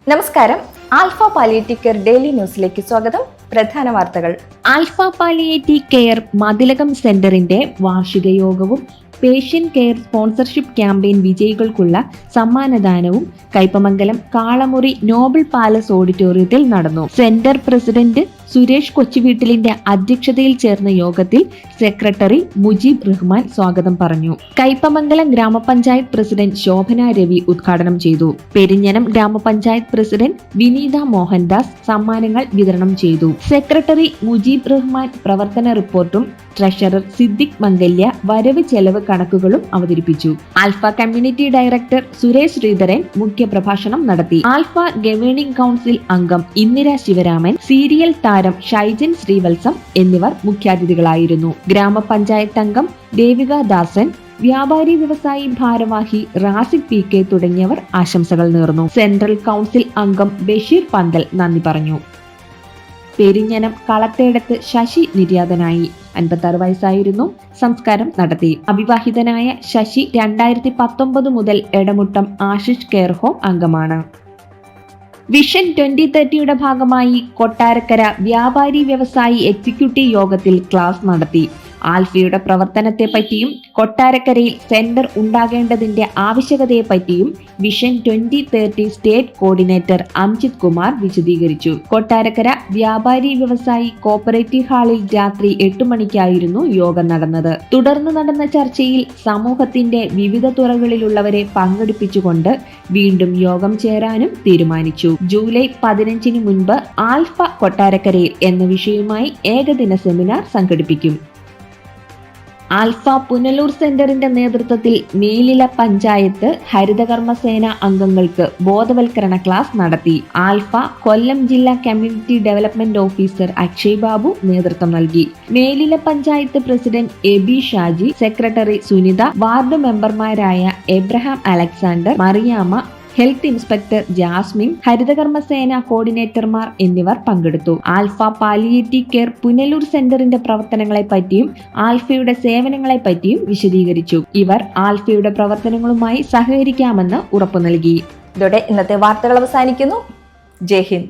നമസ്കാരം. Alpha palliative care daily ന്യൂസിലേക്ക് സ്വാഗതം. പ്രധാന വാർത്തകൾ. ആൽഫ പാലിയേറ്റീവ് കെയർ മതിലകം സെന്ററിന്റെ വാർഷിക യോഗവും പേഷ്യന്റ് കെയർ സ്പോൺസർഷിപ്പ് ക്യാമ്പയിൻ വിജയികൾക്കുള്ള സമ്മാനദാനവും കയ്പമംഗലം കാളമുറി നോബൽ പാലസ് ഓഡിറ്റോറിയത്തിൽ നടന്നു. സെന്റർ പ്രസിഡന്റ് സുരേഷ് കൊച്ചുവീട്ടിലിന്റെ അധ്യക്ഷതയിൽ ചേർന്ന യോഗത്തിൽ സെക്രട്ടറി മുജീബ് റഹ്മാൻ സ്വാഗതം പറഞ്ഞു. കയ്പമംഗലം ഗ്രാമപഞ്ചായത്ത് പ്രസിഡന്റ് ശോഭന രവി ഉദ്ഘാടനം ചെയ്തു. പെരിഞ്ഞനം ഗ്രാമപഞ്ചായത്ത് പ്രസിഡന്റ് വിനീത മോഹൻദാസ് സമ്മാനങ്ങൾ വിതരണം ചെയ്തു. സെക്രട്ടറി മുജീബ് റഹ്മാൻ പ്രവർത്തന റിപ്പോർട്ടും ട്രഷറർ സിദ്ദിഖ് മംഗല്യ വരവ് ചെലവ് കണക്കുകളും അവതരിപ്പിച്ചു. Alpha community director Suresh Sreedharan മുഖ്യപ്രഭാഷണം നടത്തി. ആൽഫ ഗവേണിംഗ് കൗൺസിൽ അംഗം ഇന്ദിര ശിവരാമൻ, സീരിയൽ താരം ഷൈജൻ ശ്രീവത്സം എന്നിവർ മുഖ്യാതിഥികളായിരുന്നു. ഗ്രാമപഞ്ചായത്ത് അംഗം ദേവിക ദാസൻ, വ്യാപാരി വ്യവസായി ഭാരവാഹി റാസിഖ് പി കെ തുടങ്ങിയവർ ആശംസകൾ നേർന്നു. സെൻട്രൽ കൗൺസിൽ അംഗം ബഷീർ പന്തൽ നന്ദി പറഞ്ഞു. പെരിഞ്ഞനം കളത്തേടത്ത് ശശി നിര്യാതനായി. 56 വയസ്സായിരുന്നു. സംസ്കാരം നടത്തി. അവിവാഹിതനായ ശശി 2019 മുതൽ എടമുട്ടം ആശിഷ് കെയർ ഹോം അംഗമാണ്. വിഷൻ 2030യുടെ ഭാഗമായി കൊട്ടാരക്കര വ്യാപാരി വ്യവസായി എക്സിക്യൂട്ടീവ് യോഗത്തിൽ ക്ലാസ് നടത്തി. ആൽഫയുടെ പ്രവർത്തനത്തെപ്പറ്റിയും കൊട്ടാരക്കരയിൽ സെന്റർ ഉണ്ടാകേണ്ടതിന്റെ ആവശ്യകതയെപ്പറ്റിയും vision 2030 state coordinator Amjith Kumar വിശദീകരിച്ചു. കൊട്ടാരക്കര വ്യാപാരി വ്യവസായി കോപ്പറേറ്റീവ് ഹാളിൽ രാത്രി 8 മണിക്കായിരുന്നു യോഗം നടന്നത്. തുടർന്ന് നടന്ന ചർച്ചയിൽ സമൂഹത്തിന്റെ വിവിധ തുറകളിലുള്ളവരെ പങ്കെടുപ്പിച്ചുകൊണ്ട് വീണ്ടും യോഗം ചേരാനും തീരുമാനിച്ചു. ജൂലൈ 15 മുൻപ് ആൽഫ കൊട്ടാരക്കരയിൽ എന്ന വിഷയവുമായി ഏകദിന സെമിനാർ സംഘടിപ്പിക്കും. ആൽഫ പുനലൂർ സെന്ററിന്റെ നേതൃത്വത്തിൽ മേലില പഞ്ചായത്ത് ഹരിതകർമ്മസേന അംഗങ്ങൾക്ക് ബോധവൽക്കരണ ക്ലാസ് നടത്തി. ആൽഫ കൊല്ലം ജില്ലാ community development officer Akshay Babu നേതൃത്വം നൽകി. Melila panchayat president Aby Shaji, secretary Sunitha, ward മെമ്പർമാരായ എബ്രഹാം അലക്സാണ്ടർ, മറിയാമ്മ, ഹെൽത്ത് ഇൻസ്പെക്ടർ ജാസ്മിൻ, ഹരിതകർമ്മസേന കോർഡിനേറ്റർമാർ എന്നിവർ പങ്കെടുത്തു. ആൽഫ പാലിയേറ്റീവ് കെയർ പുനലൂർ സെന്ററിന്റെ പ്രവർത്തനങ്ങളെപ്പറ്റിയും ആൽഫയുടെ സേവനങ്ങളെപ്പറ്റിയും വിശദീകരിച്ചു. ഇവർ ആൽഫയുടെ പ്രവർത്തനങ്ങളുമായി സഹകരിക്കാമെന്ന് ഉറപ്പു നൽകി. ഇതോടെ ഇന്നത്തെ വാർത്തകൾ അവസാനിക്കുന്നു. ജയ് ഹിന്ദ്.